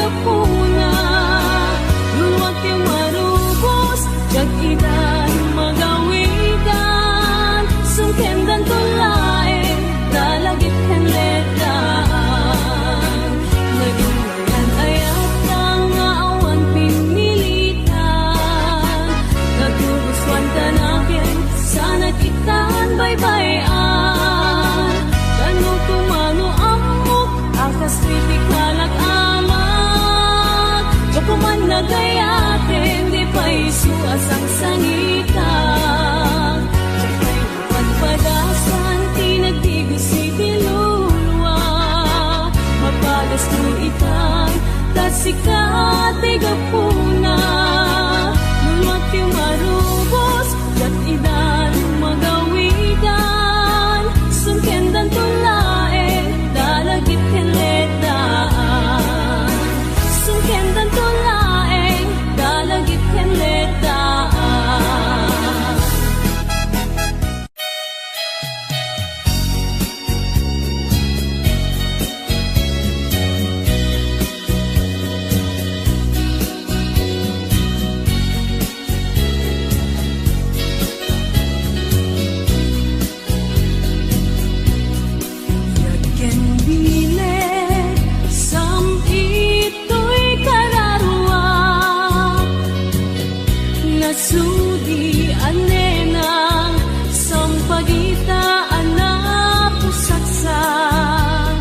gapuna, luwag yung marubos, jag-idan magawidan, sungkendan tulain, dalagit henletaan. Naging ngayon ayat kang nga awan pinilitan, nagubuswan tanakin, sana kitaan baybayan. Tanong kumano amok, akas kritikal amat, kuman nagayatin, di pa isu asang sangitan. Tsakay padasan, tinagdigo si dilulwa, mapagas mo itang, tasikat ay gapuna, lulwat yung marubos, kat idan magawidan, sungkendan tulae, dalagit henletaan. Sungkendan tulae, dalagit henletaan. Yaken bile, sampito'y kararwa, nasudi anenang, sampagitaan na pusaksak.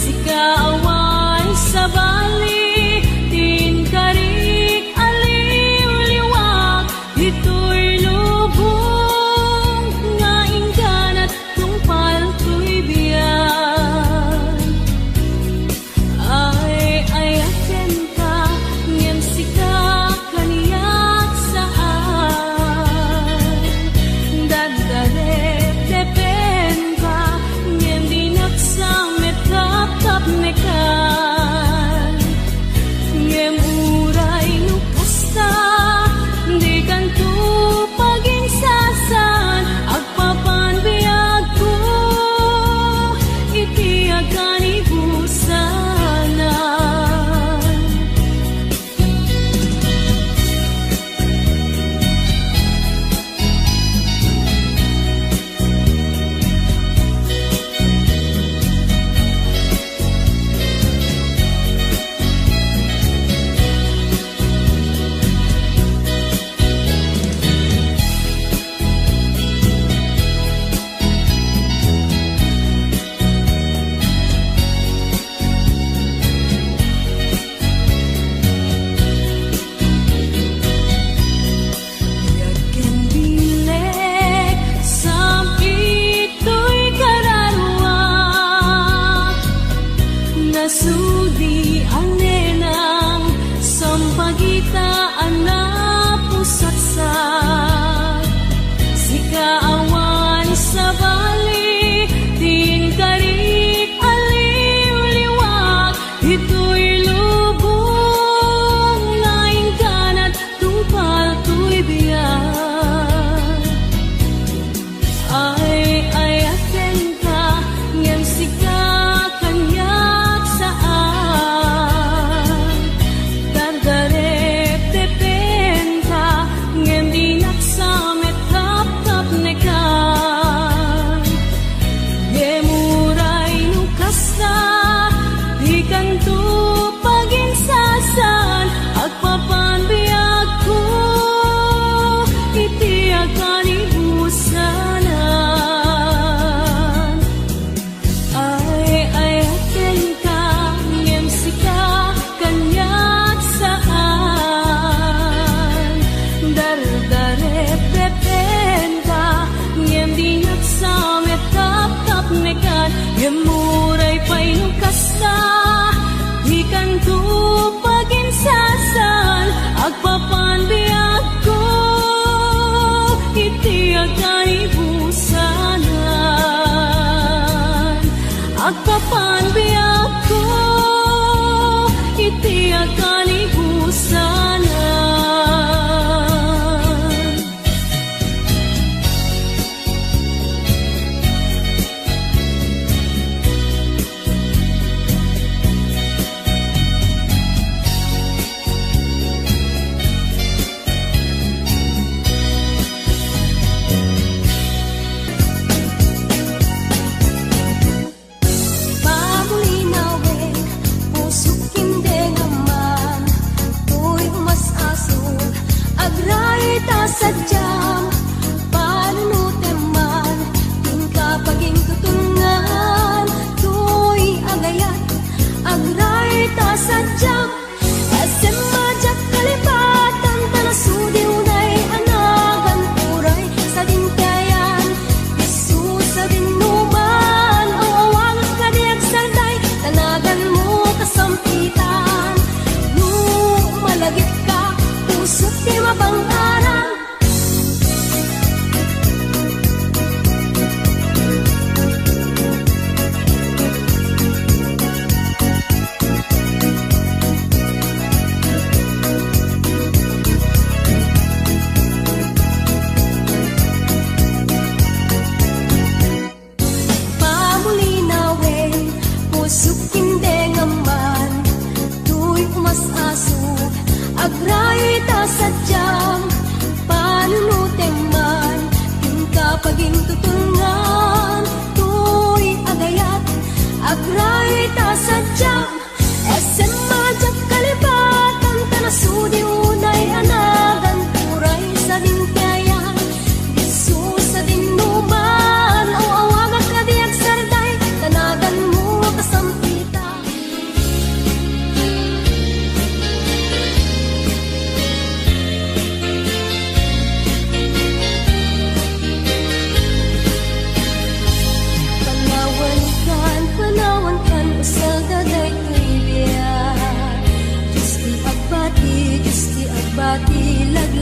Sikaawan sa bali, tinkarik aliw-liwak, ito'y lubong, nga ingganat tungpal ko'y biyan. Ay ayaken ka, ngem sika kaniyak saan. Dagdaret tepen ka, ngem dinaksang metap-tap mekan. Ngem uray nukasta, di kanto paging sasan, agpapan biyag ko, iti akan ibusanan. Yaken bilek, sampito'y kararwa, nasudi anenang, sampagitaan na pusaksak. Sikaawan sa bali, tinkarik aliw-liwak, ito'y lubong, nga ingganat tungpal ko'y biyan. Ay ayaken ka, ngem sika kanyak saan. Dardaret tepen ka, ngem dinaksamet tap-tap nekan. Gemuray nukasta, di kanto paging sasan, agpapan biyag ko, iti akan ibusanan. Ay ayaken ka, ngem sika kanyak saan. Dardaret tepen ka, ngem dinaksamet tap-tap mekan. Gemuray pa'y nukasta, di kanto paging sasan, agpapan biyag ko, iti akan ibusanan. Agpapan biyag ko, iti akan ibusanan.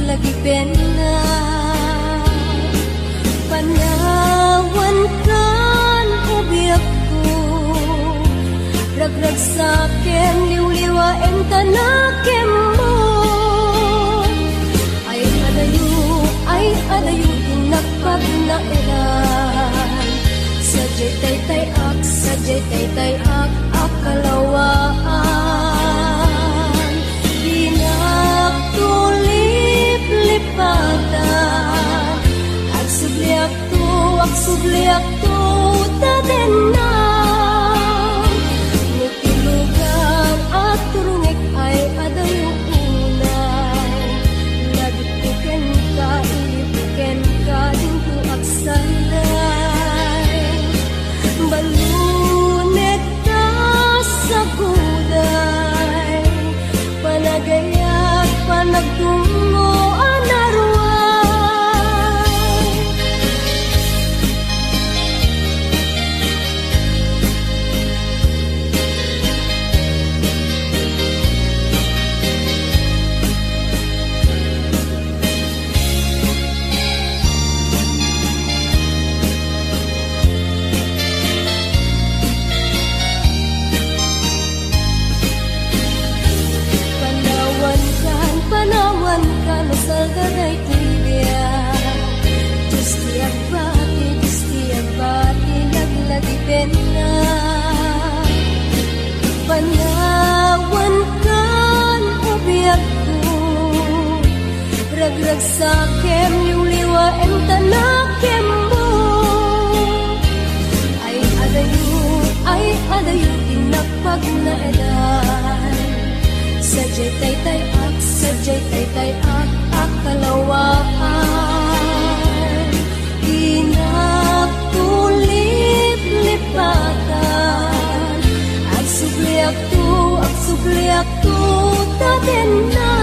naglagipin na panawan kan ubiyak ko ragrag sa akin liwliwain tanakim mo ay adayo tinakpag na eran sadyay tay ak akalawaan dinagtulip-lipatan agsubliak to taden na nutilugan at turungik ay adayo unay nagituken ka ilipuken ka dinto agsanday balunet ka sa kuday panagayat panagtungo anaruay panawan ka no saldaray tibia Diyos tiyak bati naglagipin na panawan kan ubiyak ko ragrag sa akin liwliwain tanakim mo ay adayo tinakpag na edan sadyay tay ak akalawaan dinagtulip-lipatan agsubliak to taden na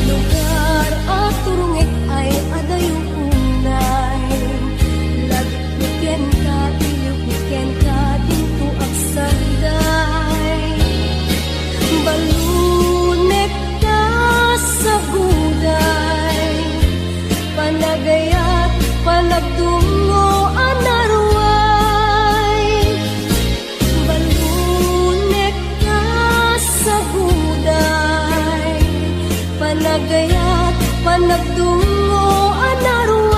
lugar at turungik ay adayo unay lagpuken ka ilipuken ka dinto agsanday balunek ka sa guday panagayat panagtungo anaruay balunek ka sa guday panagayat panagtungo anaruay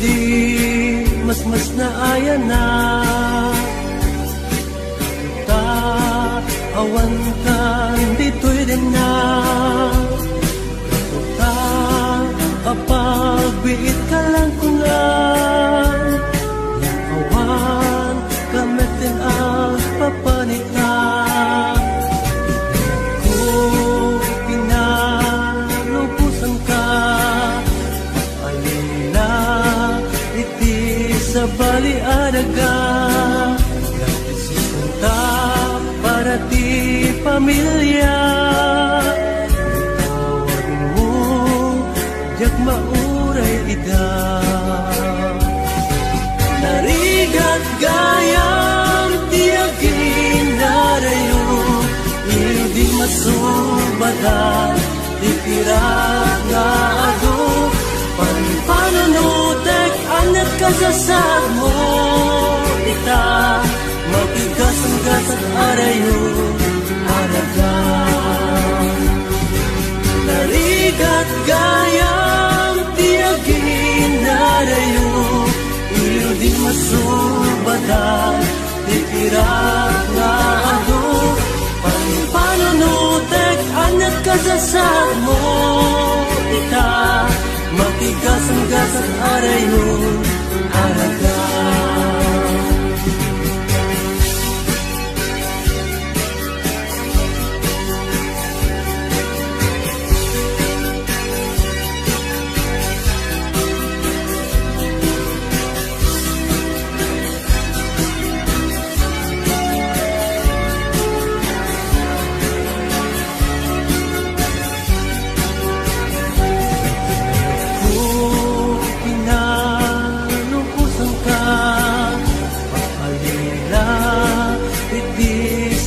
di mas na aya na ta awan kan dito'y din na ta apagbiit ka lang kunan yang awan kamitin ang papanita kung pinalupusan ka alila iti sa baliadaga nagsisinta para ti pamilya tawag mo jak mauray ida narigat gayam tiagin narayo hindi masubada ipirat nga ado panpananutek anak kasasad mo kita matigas ang gasat arayo araga narigat gayam tiagin narayo ilo di masubada ipirat nga ado panpananutek anak kasasad mo kita matigas ang gasat arayo araga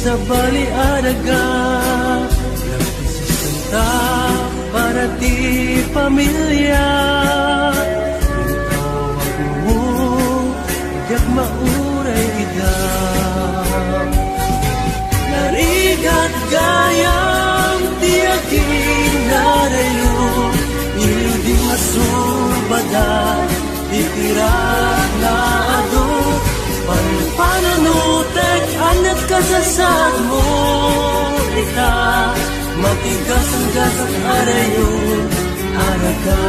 sa baliadaga nagsisinta para ti pamilya tawag mo jak mauray ida narigat gayam tiagin narayo hindi masubada ipirat na ado panpananutek anak kasasad mo kita matigas ang gasat arayo araga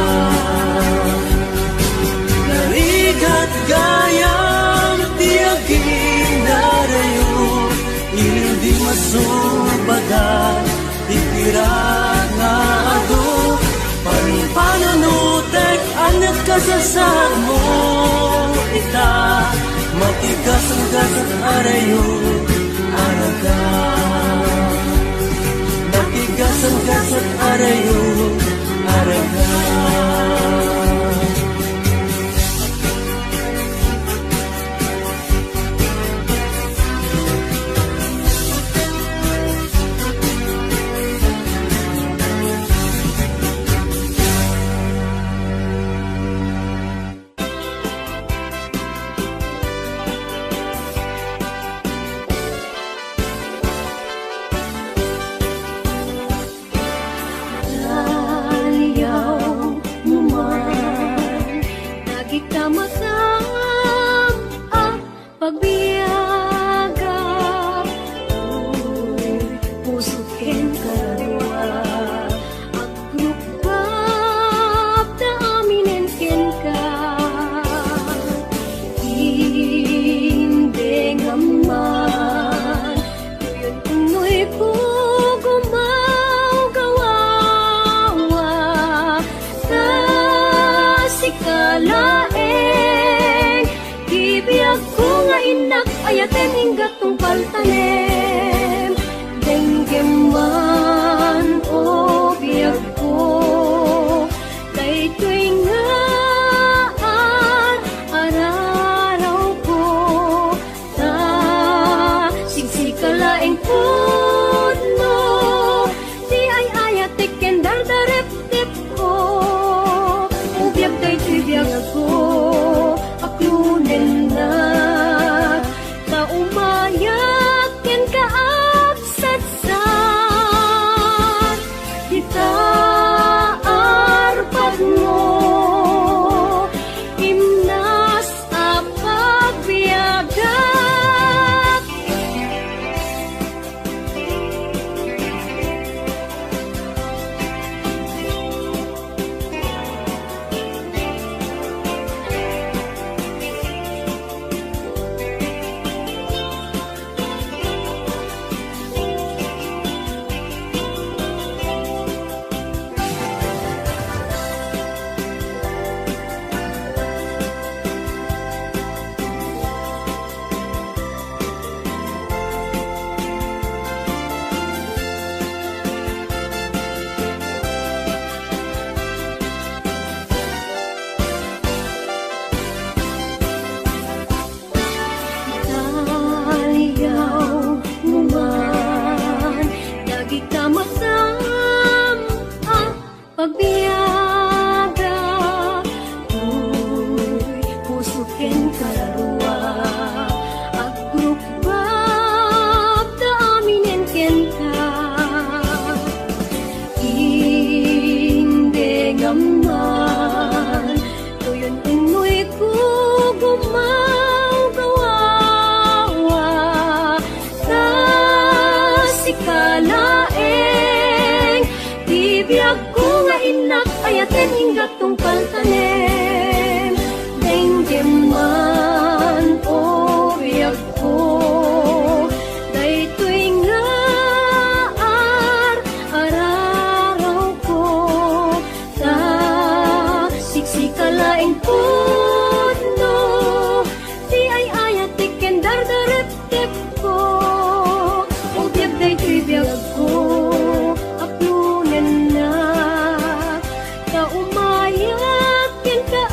narigat gayam tiagin narayo hindi masubada ipirat nga ado panpananutek anak kasasad mo kita matigas ang gasat arayo araga matigas ang gasat arayo araga ayaten hingga tungpal tanem denggeman o biag ko kay tuingaan araraw ko ta sigsikalaeng pudno di ay ayatek kendar darep-tip ko ubiag kay tuibiyag ko aklunen na umayakin pagbiyaga, uy, puso ken kalarua, agrupab da aminen ken ka, inde ngaman, tuyon unoy ko gumagawawa, na sikalaeng, tibiyag ko nga inak, ayaten hinggat tungkal tanem, denggem man o biyag ko, daytoy nga araraw ko, ta siksikalaeng pudno, di ay ayat tiken dardaret tip ko, o biyag daytoy biyag ko, aplunan na, ta umayat ken ka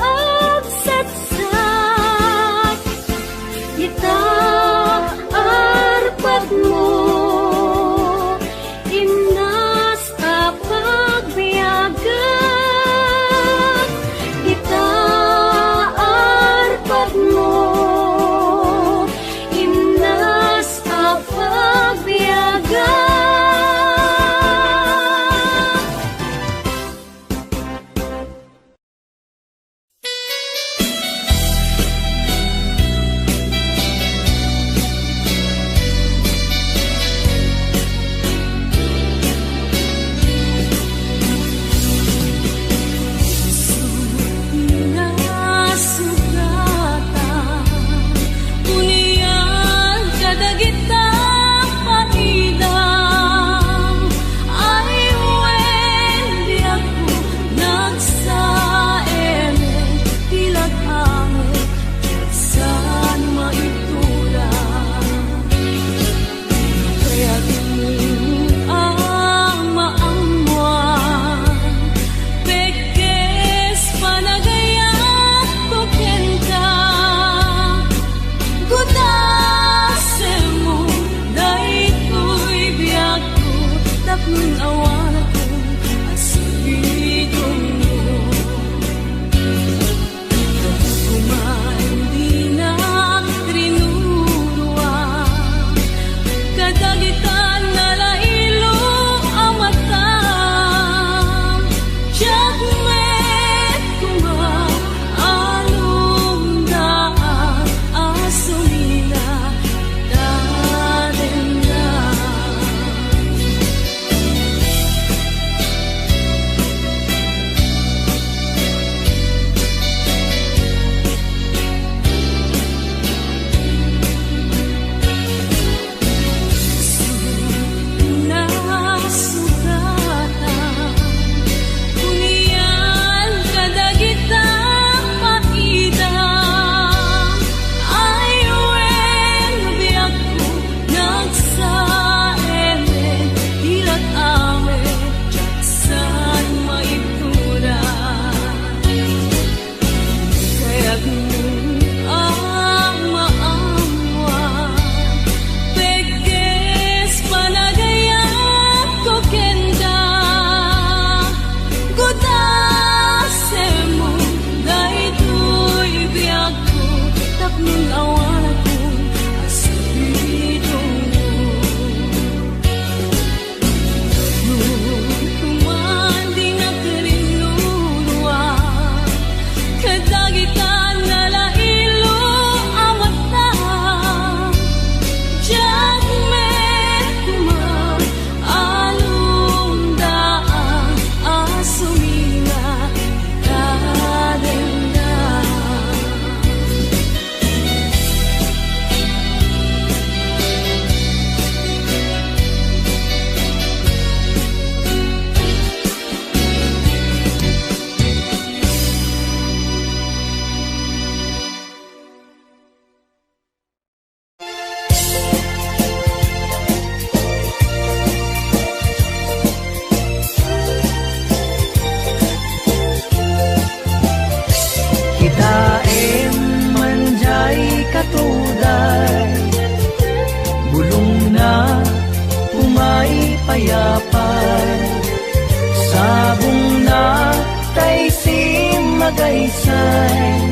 magaysay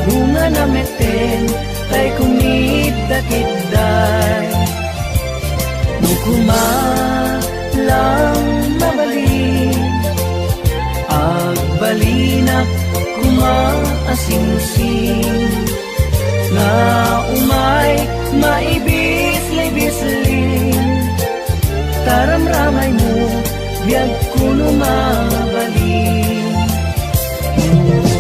bunga na meten tay kumidakidday mukuma lang mabalin agbalinak kumaasingsing nga umay maibis-libisling taramramay mo biyag kuno mabalin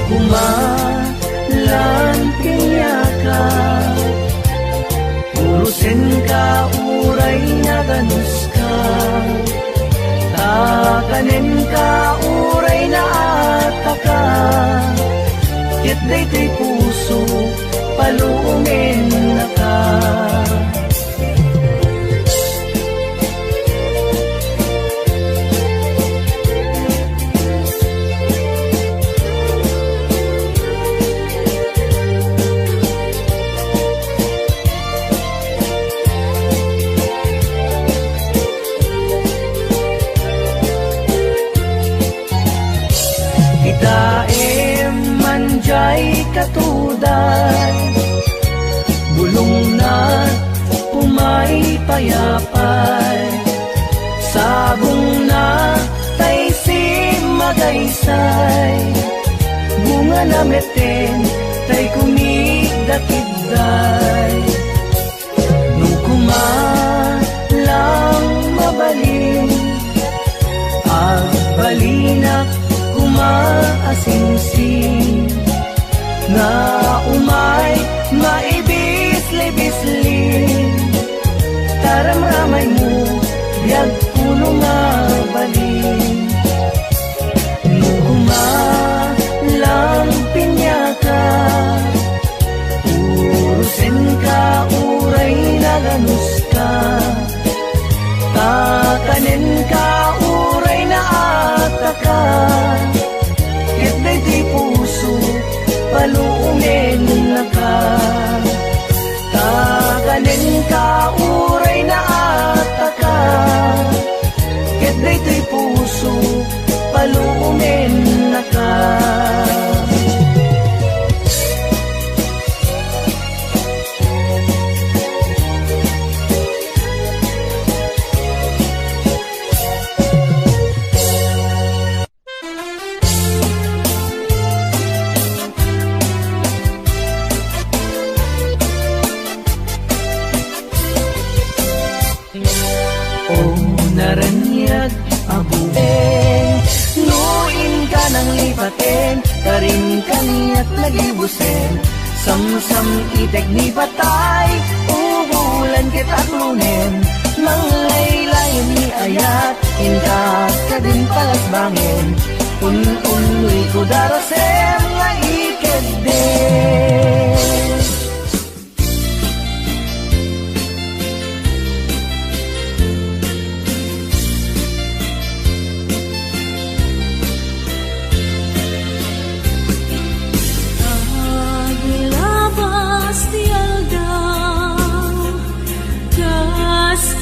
kumalan pinyaka urusin ka uray na ganus ka takanin ka uray na ataka ket daytoy puso palungin na ka Daim manjay katuday bulong na pumay payapay sabong na tay si magaysay bunga na meten tay kumigdakidday nung kumalang mabalin agbalinak kumaasingsing nga umay maibis-libisling taramramay mo biyag kuno nga balin nung kumalang pinyaka urusin ka uray na ganus ka takanin ka uray na ataka ket daytoy puso palungin na ka takanin ka uray na ataka ket daytoy puso palungin na ka naranyag abubeng nuin ka ng lipaten karin kaniat nagibusen samsam itek ni patay ubulan kita lunen manglaylayan ni ayat inkat ka din palasbangin un-unoy ko darasem nga ikedden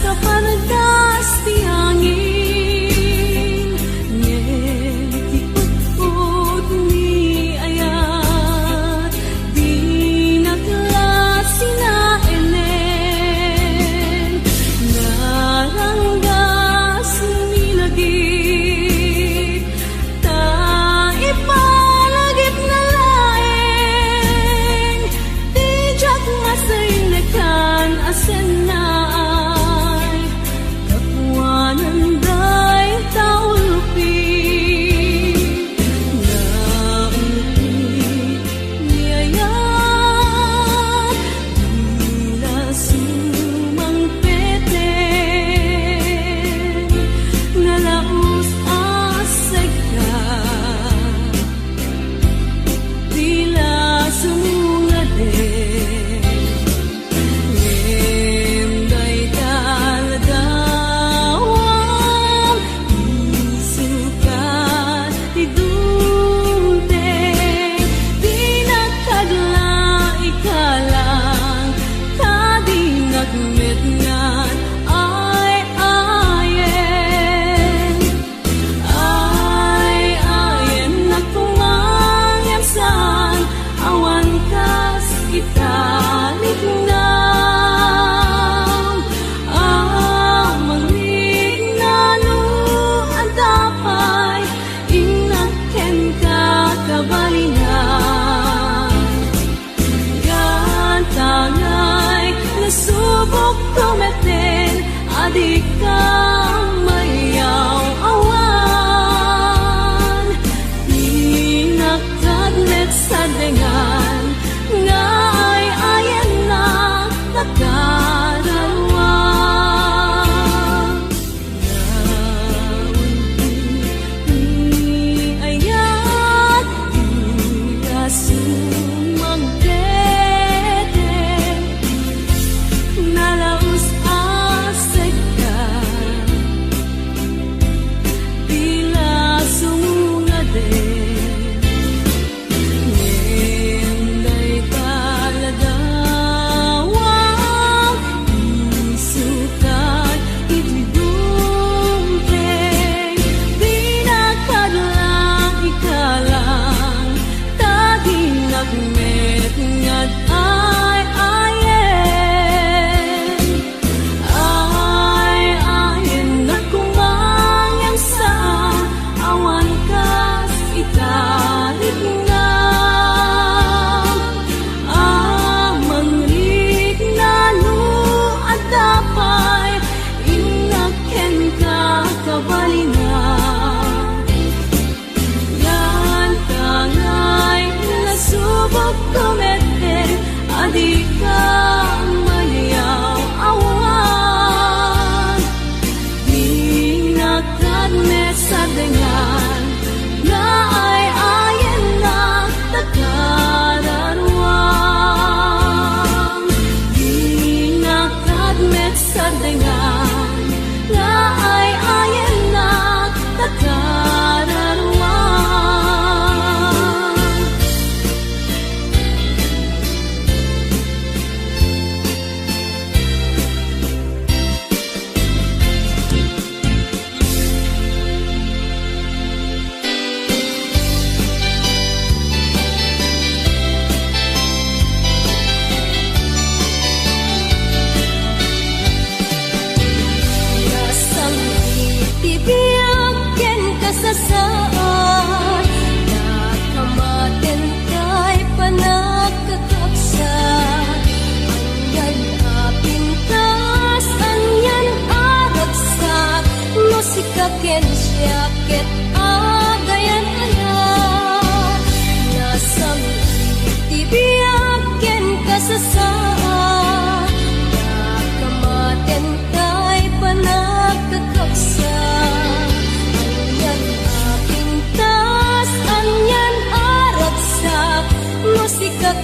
Kapardas ti angin, ngeti puput ni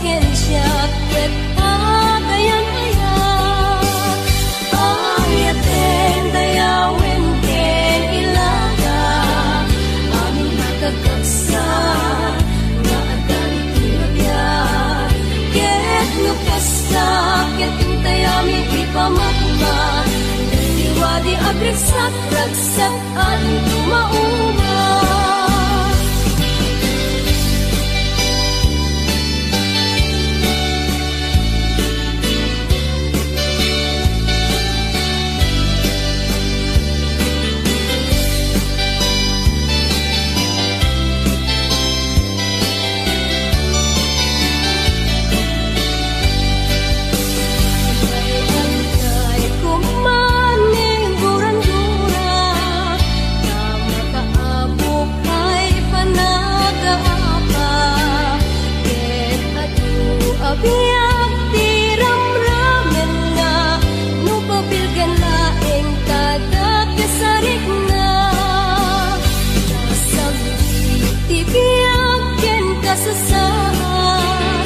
ken siya ket agayan ayak ayaten dayawen ken ilaga amin nakagkaksa nga adan tinagyan ket nukasta ket intay amin ipamatma diwadi agragsak ragsak ating tumauma. Biyak tiram-ramen na nupabilgan laeng kada kasarik na nasang tibiyak ken kasasaan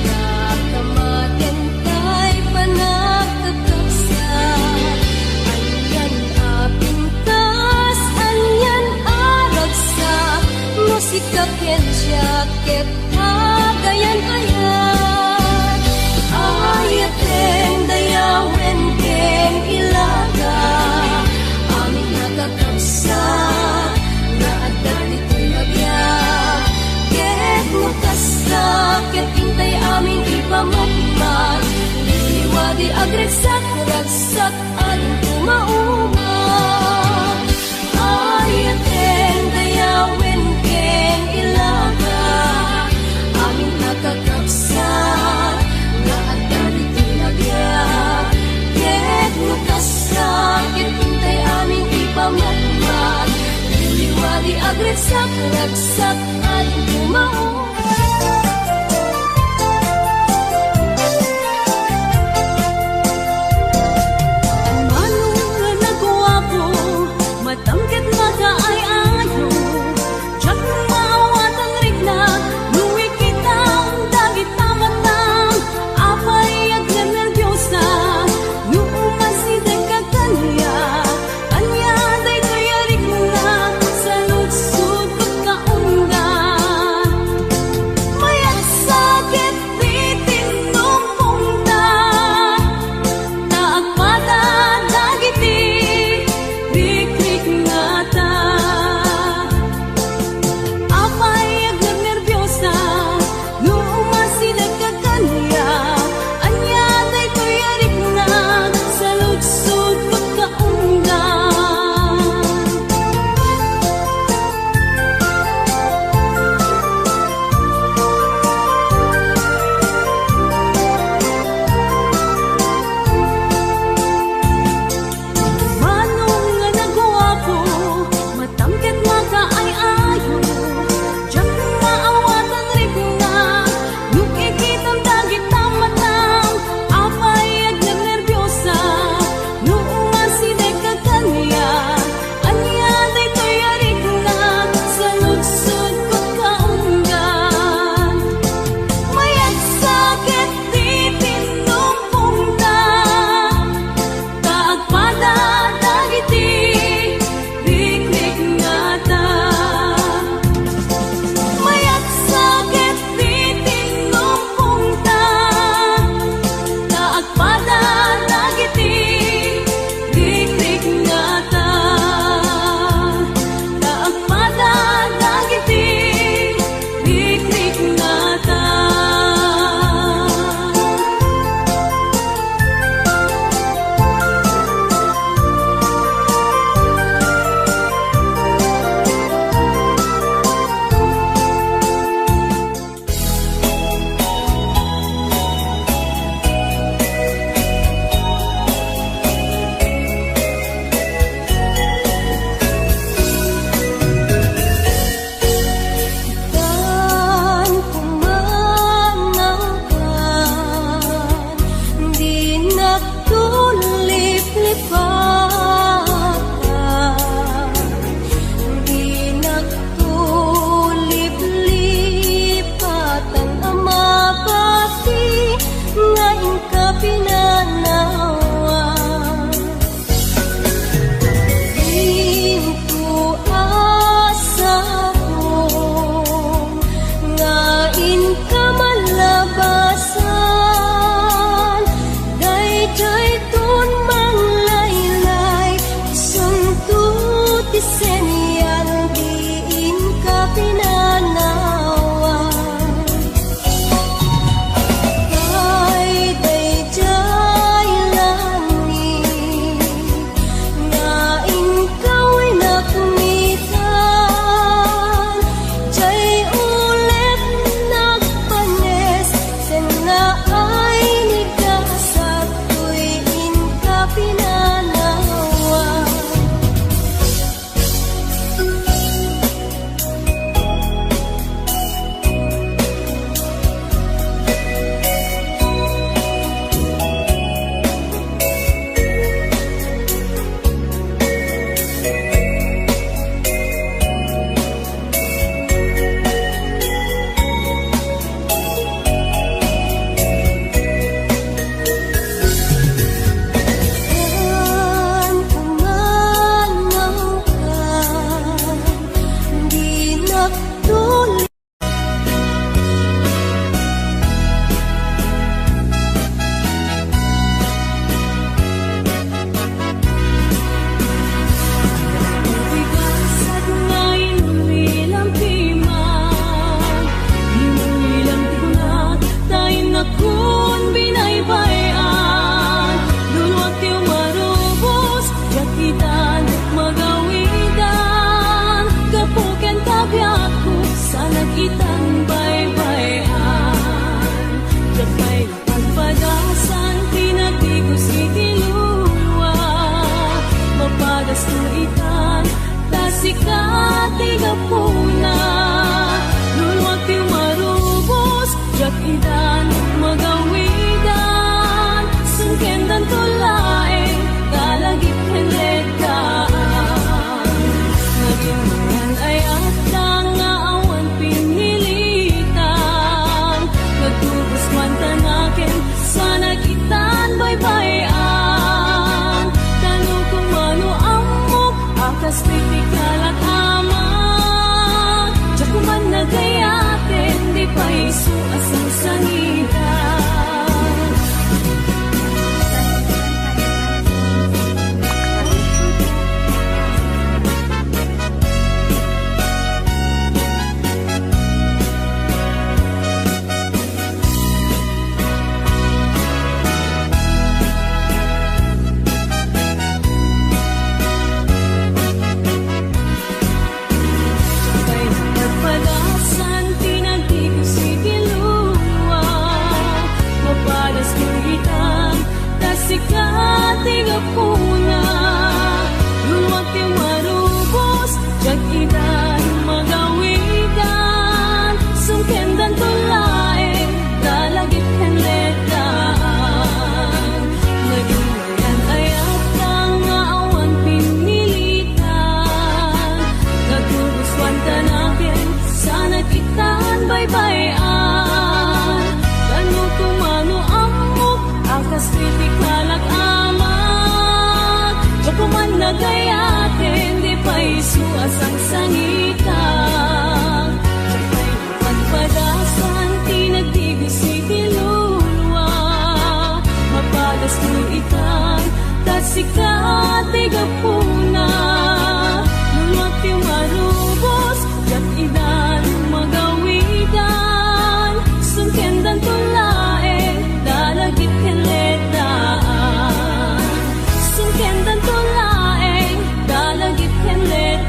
kakamaten kay panagkakaksa anyan apintas anyan aragsa musika ken siya ket agayan ayan ayaten dayawen ken ilaga amin nakakapsa nga adan ito'y agyak ket mukasta ket intay amin ipamatmat liwadi agragsak ragsak aling tumauma ayaten dayawen ken ilaga amin nakakapsa nga adan ito'y agyak ket mukasta ket intay amin ipamatmat liwadi agragsak ragsak aling tumauma. paiso asang sangita. Sikati gapuna luwag ti marubos jag idan magawidan sungkendan tulaeng dalagit henletan naging ayat kang nga awan pinilitan nagubuswan tanakin sana kitan baybayan kanu kumano amok akas titik kuman nagayatin, di pa isu asang sangita. Sabay pagpadasan, tinagtigos si Tilulwa. Mapadas ko itang, tasikat igapuna. Lulwag ti marubos, yak idan magawidan. Sungkendan tulae, dalagit keletaan. Sungkendan tulaeng dalagit henletaan.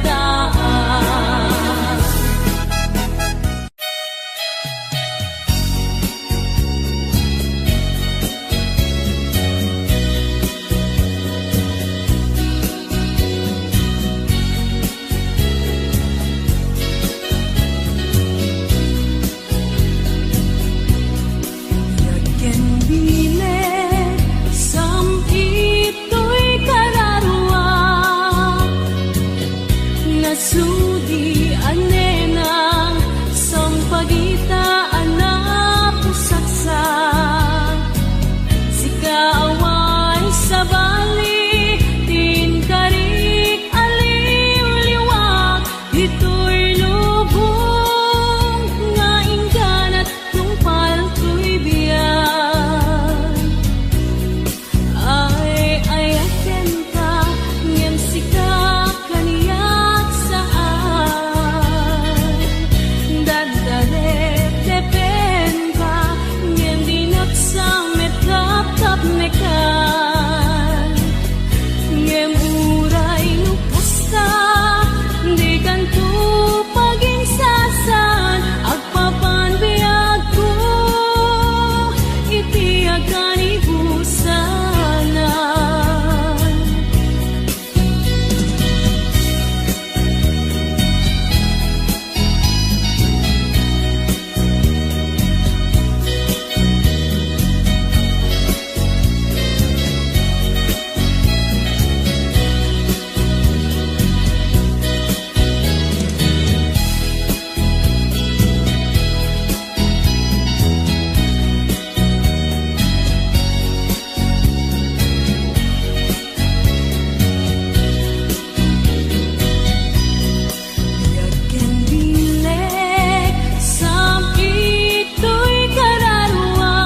Yagken bilet sam ito'y kararwa nasudi anena sampagitaan na pusaksa sikaawan sa bali tinkarik aliw-liwak ito'y lubong nga ingganat tungpal ko'y biyan ay ayaken ka ngem sika kaniyak saan dagdaret depen ka ngem dinaksamet kapkap mekan ngem uray nukasta di kanto pagingsasan agpapan biag ko itiagan ibusanan. Yagken bilet sam ito'y kararwa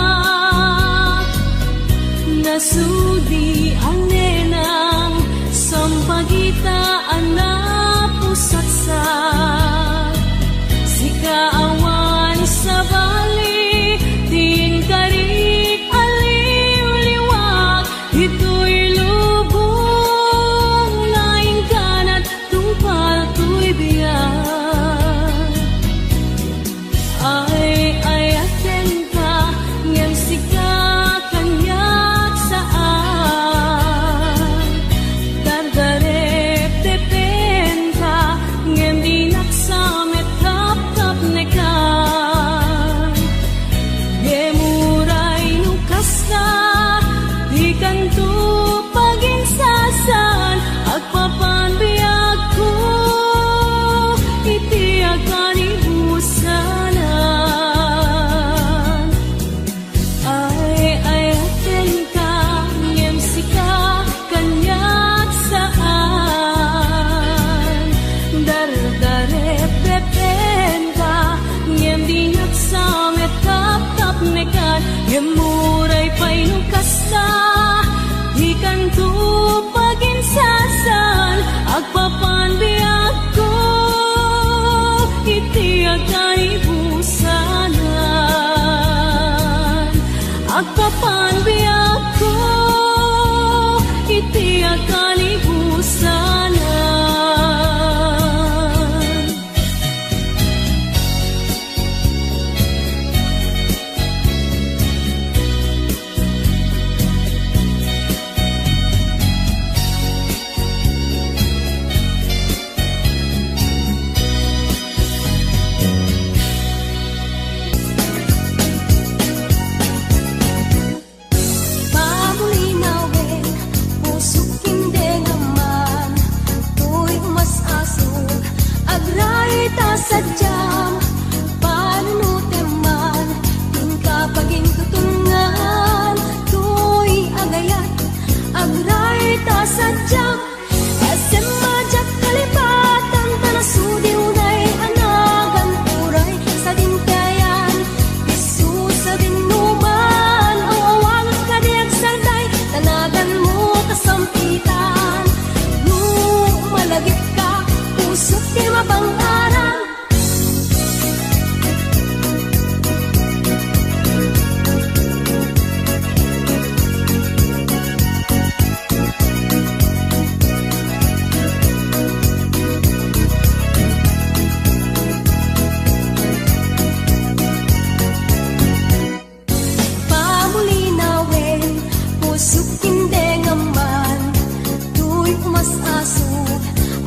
nasudi anenang sampagitaan na pusaksa sikaawan sa bali tinkarik aliw-liwak ito'y lubong na ingganat tungpal ko'y biyan ay ayaken ka ngem sika kanyak saan dardarep depen ka ngem dinaksamet kapkap nekan papan biyak ko, iti kalibusanan. Sadyang panunuteman, tingka paging tutungan, tuy agayat, agray ta sadyang, esem majak kalipatan, tanasudi unay anagan, uray sa dintayan, isu sa dinuman, ang awang kadiag salday, tanagan mo kasampitan, malagip ka, pusok di mabang-aran.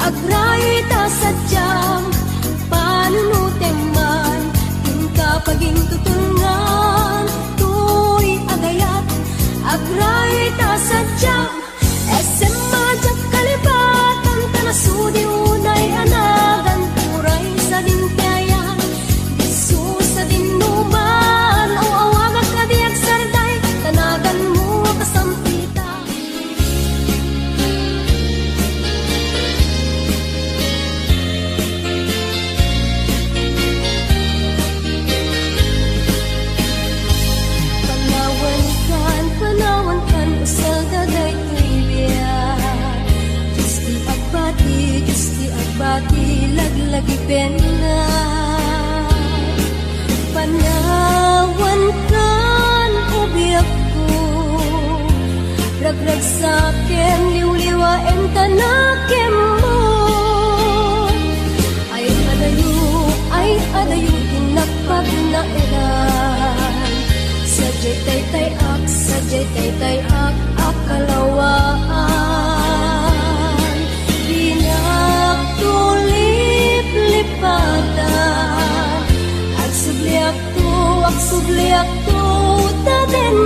Agray ta sadyang panunuteman, tingka paging tutungan, tuy agayat, agray ta sadyang, esem majak kalipatan, tanasudi unay anagan, turay sa dintayan, isu sa dinuman, ang awagak kadiag sarday, tanagan mo kasampitan. Panawan kan usal daday tuibiyat, Diyos di agbati, laglagi pena. Panawan kan ubiyak ko, ragrag sakin, liwliwain tanakim mo. Ay adayo, tinakpag na ilan. Sadyay tay ak, akalawaan. Dinagtulip-lipatan, agsubliak to, taden